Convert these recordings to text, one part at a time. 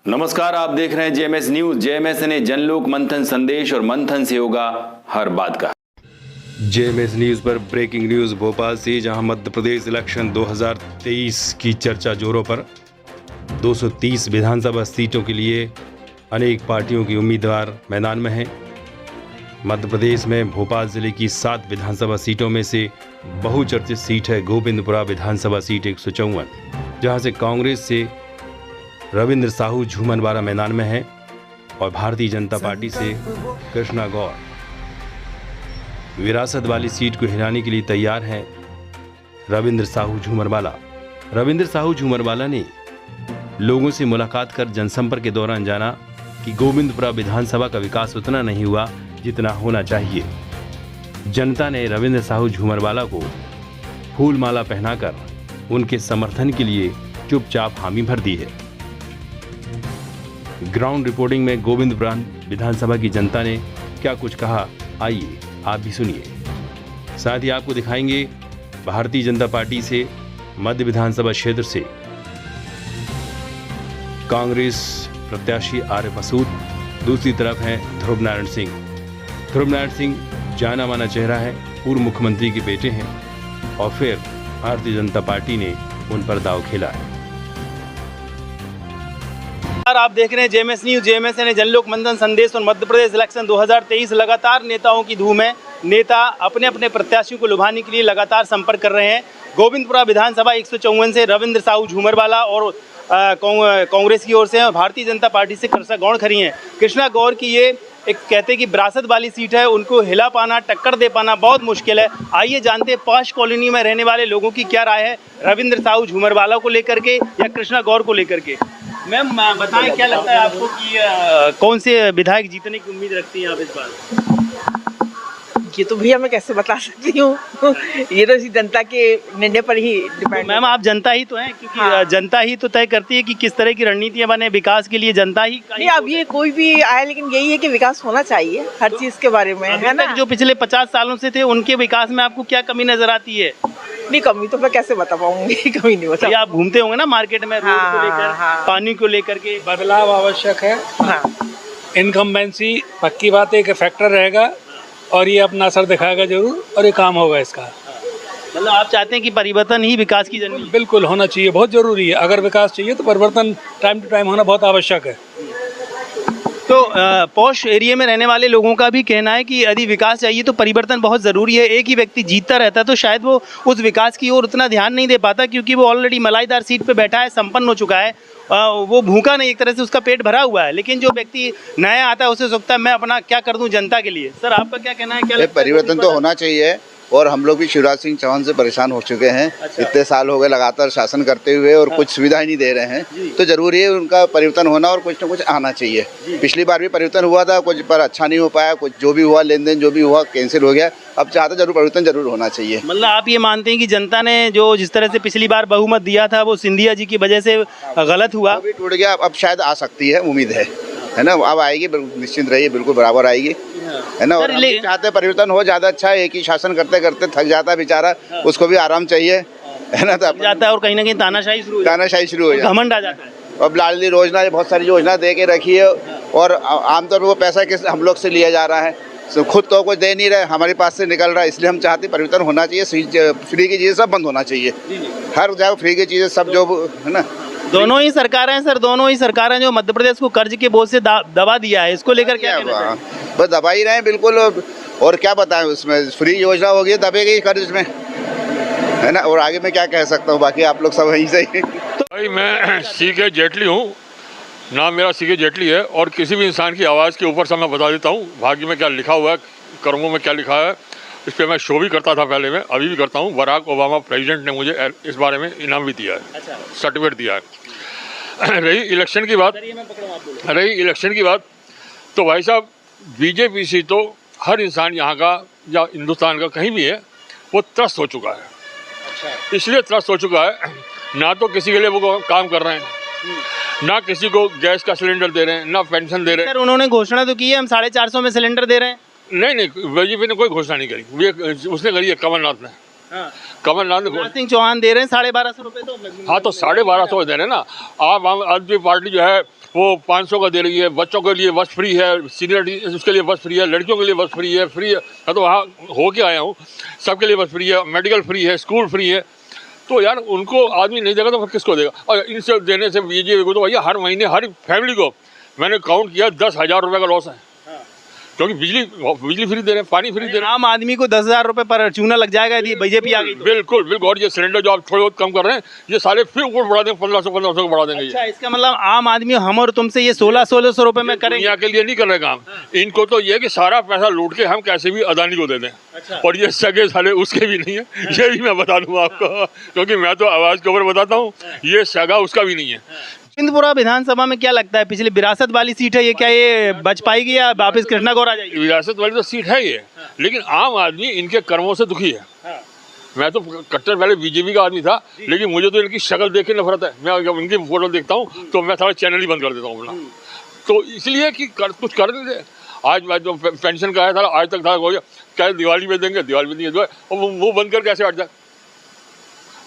नमस्कार, आप देख रहे हैं जेएमएस न्यूज। जेएमएस ने जनलोक मंथन संदेश और मंथन से होगा हर बात का। जेएमएस न्यूज पर ब्रेकिंग न्यूज भोपाल से, जहां मध्य प्रदेश इलेक्शन 2023 की चर्चा जोरों पर। 230 विधानसभा सीटों के लिए अनेक पार्टियों की उम्मीदवार मैदान में हैं। मध्य प्रदेश में भोपाल जिले की 7 विधानसभा सीटों में से बहुचर्चित सीट है गोविंदपुरा विधानसभा सीट 154, जहां से कांग्रेस से रविंद्र साहू झूमनवाला मैदान में है और भारतीय जनता पार्टी से कृष्णा गौर विरासत वाली सीट को हिलाने के लिए तैयार हैं। रविंद्र साहू झूमरवाला ने लोगों से मुलाकात कर जनसंपर्क के दौरान जाना कि गोविंदपुरा विधानसभा का विकास उतना नहीं हुआ जितना होना चाहिए। जनता ने रविंद्र साहू झूमरवाला को फूलमाला पहनाकर उनके समर्थन के लिए चुपचाप हामी भर दी है। ग्राउंड रिपोर्टिंग में गोविंदपुरा विधानसभा की जनता ने क्या कुछ कहा, आइए आप भी सुनिए। साथ ही आपको दिखाएंगे भारतीय जनता पार्टी से मध्य विधानसभा क्षेत्र से कांग्रेस प्रत्याशी आर्य मसूद, दूसरी तरफ हैं ध्रुव नारायण सिंह जाना माना चेहरा है, पूर्व मुख्यमंत्री के बेटे हैं और फिर भारतीय जनता पार्टी ने उन पर दांव खेला है। आप देख रहे हैं जेएमएस न्यूज। जेएमएस ने जनलोक मंथन संदेश और मध्य प्रदेश इलेक्शन 2023 लगातार नेताओं की धूम है। नेता अपने अपने प्रत्याशियों को लुभाने के लिए लगातार संपर्क कर रहे हैं। गोविंदपुरा विधानसभा 154 से रविंद्र साहू झूमरवाला और कांग्रेस की ओर से भारतीय जनता पार्टी से कृष्णा गौर खड़ी हैं। कृष्णा गौर की ये एक कहते कि विरासत वाली सीट है, उनको हिला पाना, टक्कर दे पाना बहुत मुश्किल है। आइए जानते हैं पॉश कॉलोनी में रहने वाले लोगों की क्या राय है रविंद्र साहू झूमरवाला को लेकर के या कृष्णा गौर को लेकर के। मैम बताएं, क्या लगता है आपको कि कौन से विधायक जीतने की उम्मीद रखती हैं आप इस बार? ये तो भैया मैं कैसे बता सकती हूँ ये तो जनता के निर्णय पर ही डिपेंड। मैम आप जनता ही तो हैं, क्योंकि हाँ। जनता ही तो तय करती है कि किस तरह की रणनीतियां बने विकास के लिए। जनता ही नहीं, अब ये कोई भी आया, लेकिन यही है कि विकास होना चाहिए हर चीज के बारे में, है ना। जो पिछले 50 सालों से थे उनके विकास में आपको क्या कमी नजर आती है? नहीं, कमी तो मैं कैसे बता पाऊंगी कमी नहीं बता। आप घूमते होंगे ना मार्केट में, रोड को लेकर, पानी को लेकर के। बदलाव आवश्यक है। इनकम्बेंसी पक्की बात एक फैक्टर रहेगा और ये अपना असर दिखाएगा जरूर और ये काम होगा इसका। मतलब आप चाहते हैं कि परिवर्तन ही विकास की जरूरत? बिल्कुल होना चाहिए, बहुत जरूरी है। अगर विकास चाहिए तो परिवर्तन टाइम टू टाइम होना बहुत आवश्यक है। तो पॉश एरिया में रहने वाले लोगों का भी कहना है कि यदि विकास चाहिए तो परिवर्तन बहुत ज़रूरी है। एक ही व्यक्ति जीतता रहता है तो शायद वो उस विकास की ओर उतना ध्यान नहीं दे पाता, क्योंकि वो ऑलरेडी मलाईदार सीट पे बैठा है, संपन्न हो चुका है, वो भूखा नहीं, एक तरह से उसका पेट भरा हुआ है। लेकिन जो व्यक्ति नया आता है उसे सोचता है मैं अपना क्या कर दूं जनता के लिए। सर आपका क्या कहना है? क्या परिवर्तन तो होना चाहिए, और हम लोग भी शिवराज सिंह चौहान से परेशान हो चुके हैं। इतने साल हो गए लगातार शासन करते हुए और कुछ सुविधा ही नहीं दे रहे हैं। तो जरूरी है उनका परिवर्तन होना और कुछ न कुछ आना चाहिए। पिछली बार भी परिवर्तन हुआ था, कुछ पर अच्छा नहीं हो पाया, कुछ जो भी हुआ लेन देन जो भी हुआ कैंसिल हो गया। अब चाहते जरूर परिवर्तन जरूर होना चाहिए। मतलब आप ये मानते हैं कि जनता ने जो जिस तरह से पिछली बार बहुमत दिया था वो सिंधिया जी की वजह से गलत हुआ, अभी टूट गया, अब शायद आ सकती है, उम्मीद है ना। अब आएगी, निश्चिंत रहिए, बिल्कुल बराबर आएगी, है ना। और चाहते परिवर्तन हो, ज्यादा अच्छा है। एक ही शासन करते करते थक जाता है बेचारा, उसको भी आराम चाहिए, है ना। तो जाता है और कहीं ना कहीं तानाशाही शुरू हो जाती है, घमंड आ जाता है। अब लाडली योजना, बहुत सारी योजना दे के रखी है, और आमतौर पर वो पैसा किस हम लोग से लिया जा रहा है, खुद तो कुछ दे नहीं रहे, हमारे पास से निकल रहा है। इसलिए हम चाहते परिवर्तन होना चाहिए। फ्री की चीज़ें सब बंद होना चाहिए, हर जगह फ्री की चीज़ें सब, जो है ना। दोनों ही सरकारें हैं सर, दोनों ही सरकारें जो मध्य प्रदेश को कर्ज के बोझ से दबा दिया है, इसको लेकर क्या कहना है? बस दबा ही रहे हैं बिल्कुल। और क्या बताएं, उसमें फ्री योजना होगी, दबेगी कर्ज में, है ना। और आगे मैं क्या कह सकता हूँ, बाकी आप लोग सब वहीं से ही। भाई मैं सीके जेटली हूँ, नाम मेरा सीके जेटली है, और किसी भी इंसान की आवाज़ के ऊपर से मैं बता देता हूँ भाग्य में क्या लिखा हुआ है, कर्मों में क्या लिखा है। इस पर मैं शो भी करता था पहले, मैं अभी भी करता हूँ। बराक ओबामा प्रेसिडेंट ने मुझे इस बारे में इनाम भी दिया है, सर्टिफिकेट दिया है। रही इलेक्शन की बात, तो भाई साहब बीजेपी से तो हर इंसान यहाँ का या हिंदुस्तान का कहीं भी है वो त्रस्त हो चुका है। इसलिए त्रस्त हो चुका है, ना तो किसी के लिए वो काम कर रहे हैं, ना किसी को गैस का सिलेंडर दे रहे हैं, ना पेंशन दे रहे हैं। सर उन्होंने घोषणा तो की है हम 450 में सिलेंडर दे रहे हैं। नहीं, बीजेपी ने कोई घोषणा नहीं करी, उसने करी है कमलनाथ ने। कमलनाथ शिवराज सिंह चौहान दे रहे हैं 1250 रुपए तो हाँ तो 1250 दे रहे हैं ना। आम आदमी पार्टी जो है वो 500 का दे रही है, बच्चों के लिए बस फ्री है, सीनियर उसके लिए बस फ्री है, लड़कियों के लिए बस फ्री है। मैं तो वहाँ हो के आया हूँ, सबके लिए बस फ्री है, मेडिकल फ्री है, स्कूल फ्री है। तो यार उनको आदमी नहीं देगा तो फिर किसको देगा? और इनसे देने से बीजेपी को तो भैया हर महीने हर फैमिली को मैंने काउंट किया 10,000 रुपये का लॉस है, क्योंकि बिजली फ्री दे रहे हैं, पानी फ्री दे रहे हैं। आम आदमी को 10,000 रुपए पर चूना लग जाएगा यदि बीजेपी आ गई तो। बिल्कुल बिल्कुल। और ये सिलेंडर जो आप थोड़े बहुत कम कर रहे हैं, ये सारे फिर ऊपर बढ़ा देंगे, 1500 को बढ़ा देंगे। अच्छा, इसका मतलब आम आदमी हम और तुमसे ये 1600 रुपए में करेंगे? दुनिया के लिए नहीं कर रहे काम। इनको तो ये कि सारा पैसा लूट के हम कैसे भी अदानी को दे दें। और ये सगे साले उसके भी नहीं है, ये भी मैं बता दूंगा आपको, क्योंकि मैं तो आवाज के ऊपर बताता हूँ, ये सगा उसका भी नहीं है। गोविंदपुरा विधानसभा में क्या लगता है, पिछली विरासत वाली सीट है ये, क्या ये बच पाएगी या वापस कृष्णा गौर आ जाएगी? विरासत वाली तो सीट है ये, लेकिन आम आदमी इनके कर्मों से दुखी है। मैं तो कट्टर पहले बीजेपी का आदमी था, लेकिन मुझे तो इनकी शक्ल देख के नफरत है। मैं जब इनकी फोटो देखता हूँ तो मैं सारा चैनल ही बंद कर देता हूँ अपना। तो इसलिए कि कुछ कर नहीं दे। आज मैं जो पेंशन का आया था, आज तक था, क्या दिवाली में देंगे, दिवाली में देंगे, और मुँह बंद कर कैसे हट जाए?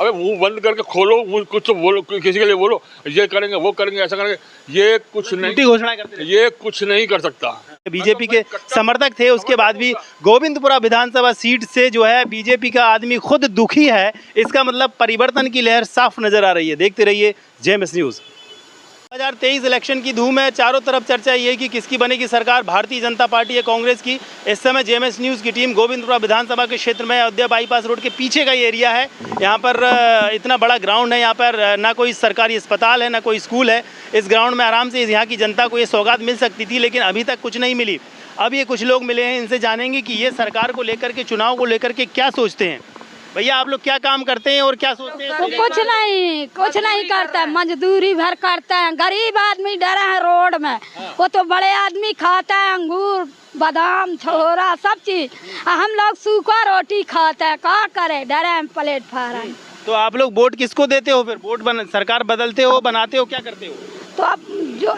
अबे मुंह बंद करके खोलो, मुंह कुछ तो बोलो, किसी के लिए बोलो, ये करेंगे वो करेंगे ऐसा करेंगे, ये कुछ नहीं घोषणाएं करते हैं। ये कुछ नहीं कर सकता। बीजेपी के समर्थक थे, उसके बाद भी गोविंदपुरा विधानसभा सीट से जो है बीजेपी का आदमी खुद दुखी है। इसका मतलब परिवर्तन की लहर साफ नजर आ रही है। देखते रहिए जेएमएस न्यूज़। 2023 इलेक्शन की धूम है, चारों तरफ चर्चा ये है कि किसकी बनेगी सरकार, भारतीय जनता पार्टी या कांग्रेस की। इस समय जेएमएस न्यूज़ की टीम गोविंदपुरा विधानसभा के क्षेत्र में अयोध्या बाईपास रोड के पीछे का ये एरिया है। यहाँ पर इतना बड़ा ग्राउंड है, यहाँ पर ना कोई सरकारी अस्पताल है ना कोई स्कूल है। इस ग्राउंड में आराम से यहाँ की जनता को ये सौगात मिल सकती थी, लेकिन अभी तक कुछ नहीं मिली। अब ये कुछ लोग मिले हैं, इनसे जानेंगे कि ये सरकार को लेकर के, चुनाव को लेकर के क्या सोचते हैं। भैया आप लोग क्या काम करते हैं और क्या सोचते हैं? तो कुछ नहीं करता है, मजदूरी भर करता है। गरीब आदमी डरा है रोड में, वो तो बड़े आदमी खाता है अंगूर बादाम छोरा सब चीज, हम लोग सूखा रोटी खाता है। क्या करे, डरे हैं प्लेट फाड़ा। तो आप लोग वोट किसको देते हो फिर? वोट सरकार बदलते हो, बनाते हो, क्या करते हो? तो अब जो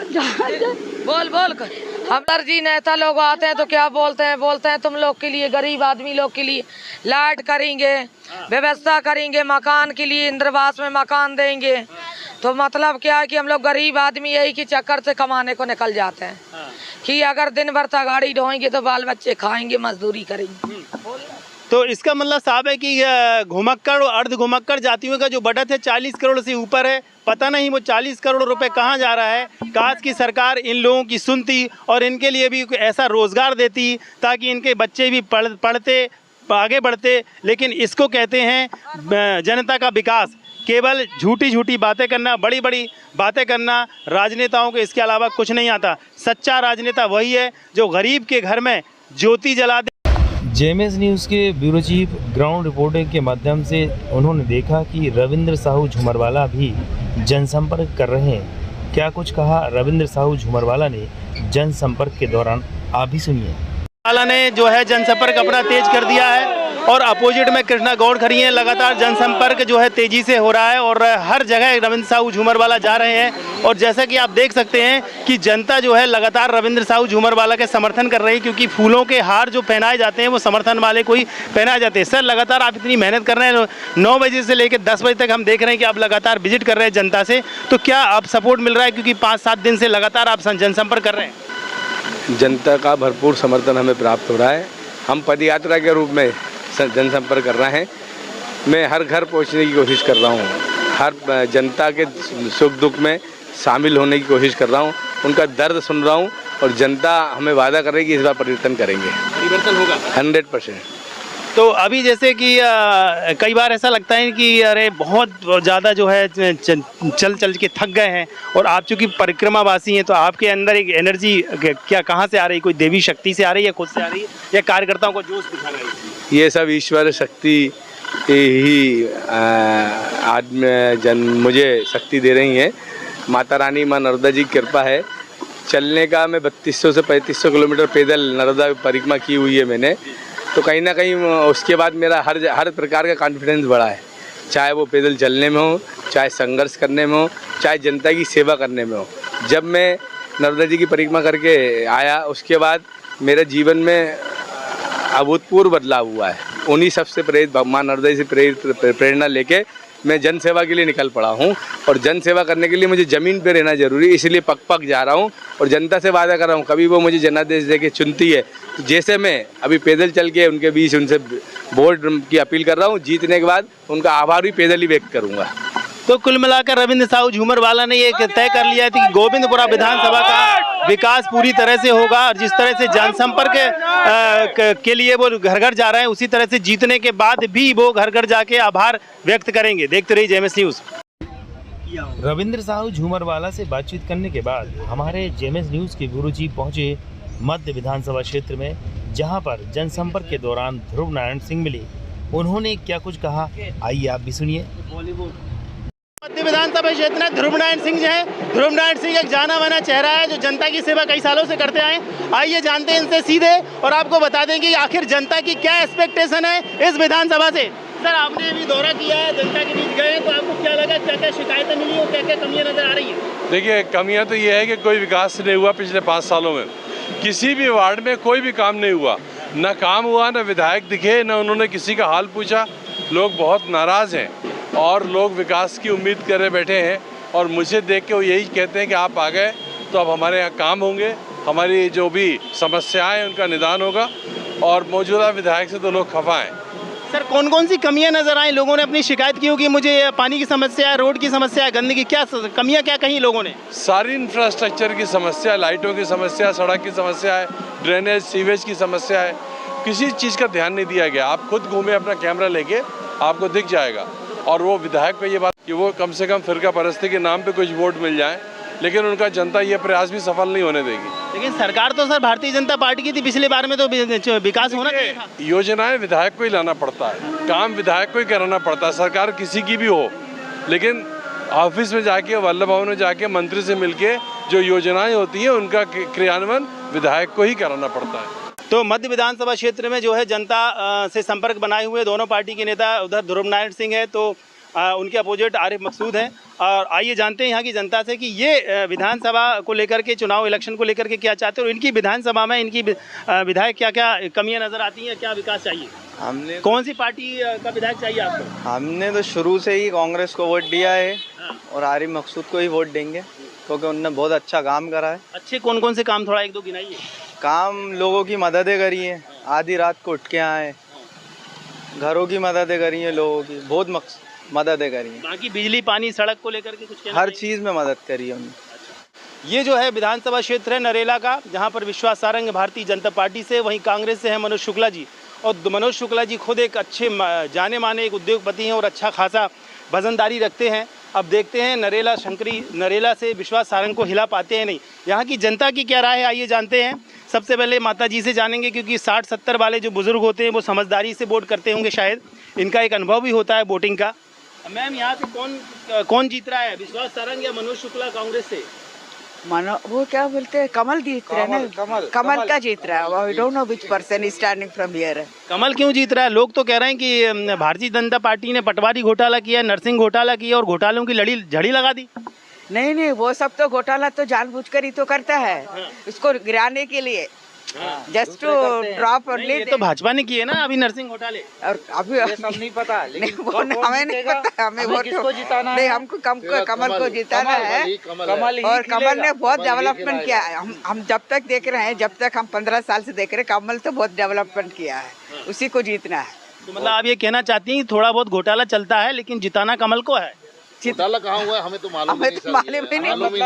बोल कर हम जी नेता लोग आते हैं तो क्या बोलते हैं तुम लोग के लिए, गरीब आदमी लोग के लिए लाइट करेंगे, व्यवस्था करेंगे, मकान के लिए इंद्रवास में मकान देंगे। तो मतलब क्या है कि हम लोग गरीब आदमी यही कि चक्कर से कमाने को निकल जाते हैं कि अगर दिन भर तक गाड़ी ढोएंगे तो बाल बच्चे खाएंगे, मजदूरी करेंगे। तो इसका मतलब साहब है कि घुमक्कड़ और अर्ध घुमक्कड़ जातियों का जो बजट है 40 करोड़ से ऊपर है। पता नहीं वो 40 करोड़ रुपए कहाँ जा रहा है। काश की सरकार इन लोगों की सुनती और इनके लिए भी ऐसा रोजगार देती ताकि इनके बच्चे भी पढ़ते आगे बढ़ते। लेकिन इसको कहते हैं जनता का विकास। केवल झूठी झूठी बातें करना, बड़ी बड़ी बातें करना राजनेताओं को इसके अलावा कुछ नहीं आता। सच्चा राजनेता वही है जो गरीब के घर में ज्योति जला दे। जेएमएस न्यूज़ के ब्यूरो चीफ ग्राउंड रिपोर्टिंग के माध्यम से उन्होंने देखा कि रविंद्र साहू झुमरवाला भी जनसंपर्क कर रहे हैं। क्या कुछ कहा रविंद्र साहू झुमरवाला ने जनसंपर्क के दौरान, आप भी सुनिए। वाला ने जो है जनसंपर्क अपना तेज कर दिया है और अपोजिट में कृष्णा गौड़ खड़ी हैं। लगातार जनसंपर्क जो है तेजी से हो रहा है और हर जगह रविंद्र साहू झूमरवाला जा रहे हैं। और जैसा कि आप देख सकते हैं कि जनता जो है लगातार रविंद्र साहू झूमरवाला के समर्थन कर रही है, क्योंकि फूलों के हार जो पहनाए जाते हैं वो समर्थन वाले को ही पहनाए जाते हैं। सर लगातार आप इतनी मेहनत कर रहे हैं, 9 बजे से लेकर 10 बजे तक हम देख रहे हैं कि आप लगातार विजिट कर रहे हैं जनता से, तो क्या आप सपोर्ट मिल रहा है? क्योंकि 5-7 दिन से लगातार आप जनसंपर्क कर रहे हैं। जनता का भरपूर समर्थन हमें प्राप्त हो रहा है। हम पदयात्रा के रूप में जनसंपर्क कर रहे हैं। मैं हर घर पहुंचने की कोशिश कर रहा हूं, हर जनता के सुख दुख में शामिल होने की कोशिश कर रहा हूं, उनका दर्द सुन रहा हूं और जनता हमें वादा कर रही है कि इस बार परिवर्तन करेंगे। परिवर्तन होगा 100%। तो अभी जैसे कि कई बार ऐसा लगता है कि अरे बहुत ज़्यादा जो है चल के थक गए हैं, और आप चूँकि परिक्रमावासी हैं तो आपके अंदर एक एनर्जी क्या कहाँ से आ रही है? कोई देवी शक्ति से आ रही है, खुद से आ रही है, या कार्यकर्ताओं को जोश दिखा रही है? ये सब ईश्वर शक्ति ही मुझे शक्ति दे रही हैं। माता रानी माँ नर्मदा जी की कृपा है। चलने का मैं 3200 से 3500 किलोमीटर पैदल नर्मदा परिक्रमा की हुई है मैंने, तो कहीं ना कहीं उसके बाद मेरा हर प्रकार का कॉन्फिडेंस बढ़ा है, चाहे वो पैदल चलने में हो, चाहे संघर्ष करने में हो, चाहे जनता की सेवा करने में हो। जब मैं नर्मदा जी की परिक्रमा करके आया उसके बाद मेरे जीवन में अभूतपूर्व बदलाव हुआ है। उन्हीं सबसे प्रेरित मां नर्मदा जी से प्रेरणा लेके मैं जन सेवा के लिए निकल पड़ा हूँ। और जन सेवा करने के लिए मुझे ज़मीन पे रहना जरूरी, इसलिए पग जा रहा हूँ और जनता से वादा कर रहा हूँ, कभी वो मुझे जनादेश दे के चुनती है तो जैसे मैं अभी पैदल चल के उनके बीच उनसे वोट की अपील कर रहा हूँ, जीतने के बाद उनका आभार भी पैदल ही व्यक्त करूँगा। तो कुल मिलाकर रविंद्र साहू झूमरवाला ने ये तय कर लिया है कि गोविंदपुरा विधानसभा का विकास पूरी तरह से होगा और जिस तरह से जनसंपर्क के लिए वो घर घर जा रहे हैं उसी तरह से जीतने के बाद भी वो घर घर जाके आभार व्यक्त करेंगे। देखते रहिए जेएमएस न्यूज़। रविंद्र साहू झूमरवाला से बातचीत करने के बाद हमारे जेएमएस न्यूज़ के ब्यूरो चीफ पहुंचे मध्य विधानसभा क्षेत्र में, जहां पर जनसंपर्क के दौरान ध्रुव नारायण सिंह मिले। उन्होंने क्या कुछ कहा, आइए आप भी सुनिए। मध्य विधानसभा क्षेत्र में ध्रुव नारायण सिंह जो है, ध्रुव नारायण सिंह एक जाना माना चेहरा है जो जनता की सेवा कई सालों से करते आए। आइए जानते हैं इनसे सीधे और आपको बता दें कि आखिर जनता की क्या एक्सपेक्टेशन है इस विधानसभा से। सर, आपने भी दौरा किया है, जनता के बीच गए, तो आपको क्या लगा, क्या क्या शिकायतें मिली और क्या क्या कमियां नजर आ रही है? देखिए, कमियां तो ये है कि कोई विकास नहीं हुआ पिछले 5 सालों में, किसी भी वार्ड में कोई भी काम नहीं हुआ, न काम हुआ, न विधायक दिखे, न उन्होंने किसी का हाल पूछा। लोग बहुत नाराज़ हैं और लोग विकास की उम्मीद करे बैठे हैं और मुझे देख के वो यही कहते हैं कि आप आ गए तो अब हमारे यहाँ काम होंगे, हमारी जो भी समस्याएं उनका निदान होगा और मौजूदा विधायक से तो लोग खफा हैं। सर, कौन कौन सी कमियां नजर आई? लोगों ने अपनी शिकायत की होगी, मुझे पानी की समस्या है, रोड की समस्या है, गंदगी, क्या कमियां क्या कही लोगों ने? सारी इंफ्रास्ट्रक्चर की समस्या, लाइटों की समस्या, सड़क की समस्या है, ड्रेनेज सीवेज की समस्या है, किसी चीज़ का ध्यान नहीं दिया गया। आप खुद घूमे अपना कैमरा लेके, आपको दिख जाएगा। और वो विधायक पे ये बात कि वो कम से कम फिरका परस्ती के नाम पे कुछ वोट मिल जाए, लेकिन उनका जनता ये प्रयास भी सफल नहीं होने देगी। लेकिन सरकार तो सर भारतीय जनता पार्टी की थी, पिछले बार में तो विकास होना चाहिए था। योजनाएं विधायक को ही लाना पड़ता है, काम विधायक को ही कराना पड़ता है, सरकार किसी की भी हो, लेकिन ऑफिस में जाके, वल्लभ भवन में जाके मंत्री से मिलके जो योजनाएं होती हैं उनका क्रियान्वयन विधायक को ही कराना पड़ता है। तो मध्य विधानसभा क्षेत्र में जो है जनता से संपर्क बनाए हुए दोनों पार्टी के नेता, उधर ध्रुव नारायण सिंह है तो उनके अपोजिट आरिफ मकसूद हैं। और आइए जानते हैं यहाँ की जनता से कि ये विधानसभा को लेकर के, चुनाव इलेक्शन को लेकर के क्या चाहते हैं और इनकी विधानसभा में इनकी विधायक क्या क्या कमियां नज़र आती हैं, क्या विकास चाहिए। हमने कौन सी पार्टी का विधायक चाहिए आपको? हमने तो शुरू से ही कांग्रेस को वोट दिया है और आरिफ मकसूद को ही वोट देंगे क्योंकि उन्होंने बहुत अच्छा काम करा है। अच्छे कौन कौन से काम, थोड़ा एक दो गिनाइए। काम लोगों की मददें करी हैं, आधी रात को उठ के आए, घरों की मददें करी हैं, लोगों की बहुत मददें करी हैं। बाकी बिजली, पानी, सड़क को लेकर के कुछ हर चीज़ में मदद करी है उन्होंने। ये जो है विधानसभा क्षेत्र है नरेला का, जहाँ पर विश्वास सारंग भारतीय जनता पार्टी से, वहीं कांग्रेस से है मनोज शुक्ला जी। और मनोज शुक्ला जी खुद एक अच्छे जाने माने एक उद्योगपति हैं और अच्छा खासा वजनदारी रखते हैं। अब देखते हैं नरेला से विश्वास सारंग को हिला पाते हैं नहीं। यहाँ की जनता की क्या राय है, आइए जानते हैं। सबसे पहले माता जी से जानेंगे, क्योंकि 60-70 वाले जो बुजुर्ग होते हैं वो समझदारी से वोट करते होंगे, शायद इनका एक अनुभव भी होता है वोटिंग का। मैम, यहाँ से कौन जीत रहा है, विश्वास सारंग या मनोज शुक्ला कांग्रेस से? वो क्या बोलते हैं, कमल जीत रहा है ना, कमल का जीत रहा है। I don't know which person is standing from here. कमल क्यों जीत रहा है? लोग तो कह रहे हैं कि भारतीय जनता पार्टी ने पटवारी घोटाला किया, नरसिंह घोटाला किया और घोटालों की झड़ी लगा दी। नहीं, वो सब तो घोटाला तो जानबूझकर ही तो करता है, इसको गिराने के लिए, जस्ट टू ड्रॉप और ले। तो भाजपा ने किए ना अभी नरसिंह घोटाले। और अभी ये सब नहीं पता, हमें नहीं पता, हमें वोट किसको जिताना है? नहीं, हमको कमल को जिताना है। और कमल ने बहुत डेवलपमेंट किया है। हम जब तक देख रहे हैं, जब तक हम 15 साल से देख रहे हैं, कमल तो बहुत डेवलपमेंट किया है, उसी को जीतना है। तो मतलब आप ये कहना चाहती हैं कि थोड़ा बहुत घोटाला चलता है लेकिन जिताना कमल को है? घोटाला कहाँ हुआ है हमें तो मालूम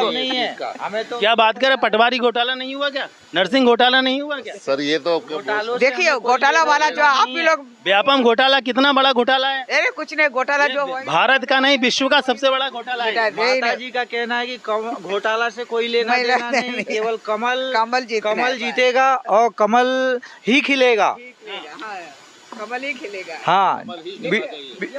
नहीं है। हमें तो क्या बात करें, पटवारी घोटाला नहीं हुआ क्या, नरसिंह घोटाला नहीं हुआ क्या? सर ये तो देखिए, घोटाला वाला जो आप भी लोग, व्यापम घोटाला कितना बड़ा घोटाला है? अरे कुछ नहीं, घोटाला जो भारत का नहीं विश्व का सबसे बड़ा घोटाला है। माता जी का कहना है कि घोटाला से कोई लेना देना नहीं, केवल कमल जीतेगा और कमल ही खिलेगा। कमल ही खिलेगा। हाँ,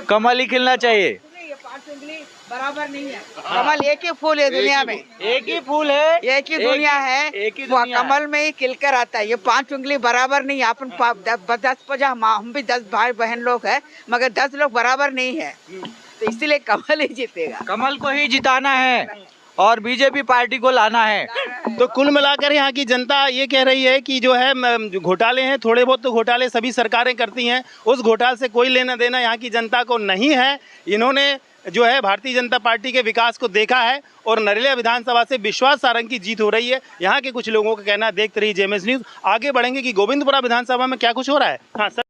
कमल ही खिलना चाहिए। 5 उंगली बराबर नहीं है, कमल एक ही फूल है दुनिया में, एक ही फूल है, एक ही दुनिया है, कमल में ही खिलकर आता है। ये 5 उंगली बराबर नहीं है। अपन 10-50 हम भी 10 भाई बहन लोग हैं, मगर 10 लोग बराबर नहीं है, तो इसीलिए कमल ही जीतेगा। कमल को ही जिताना है और बीजेपी पार्टी को लाना है। तो कुल मिलाकर यहाँ की जनता ये कह रही है कि जो है जो घोटाले हैं, थोड़े बहुत तो घोटाले सभी सरकारें करती हैं, उस घोटाले से कोई लेना देना यहाँ की जनता को नहीं है। इन्होंने जो है भारतीय जनता पार्टी के विकास को देखा है और नरेला विधानसभा से विश्वास सारंग की जीत हो रही है। यहाँ के कुछ लोगों का कहना है। देखते रहिए जेएमएस न्यूज़। आगे बढ़ेंगे कि गोविंदपुरा विधानसभा में क्या कुछ हो रहा है। हाँ सर,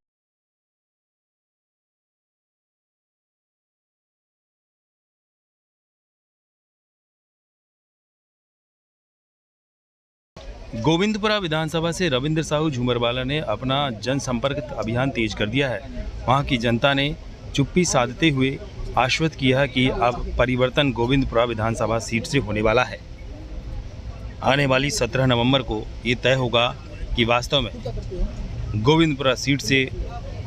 गोविंदपुरा विधानसभा से रविंद्र साहू झूमरवाला ने अपना जनसंपर्क अभियान तेज कर दिया है। वहां की जनता ने चुप्पी साधते हुए आश्वस्त किया कि अब परिवर्तन गोविंदपुरा विधानसभा सीट से होने वाला है। आने वाली 17 नवंबर को ये तय होगा कि वास्तव में गोविंदपुरा सीट से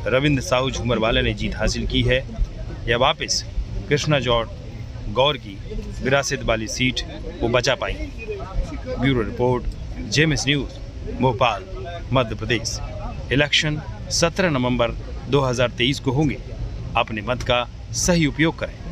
रविंद्र साहू झूमरवाला ने जीत हासिल की है या वापस कृष्णा जॉर्ज गौर की विरासत वाली सीट वो बचा पाई। Bureau report, JMS news, Bhopal, Madhya Pradesh. Election 17 नवंबर 2023 को होंगे। अपने मत का सही उपयोग करें।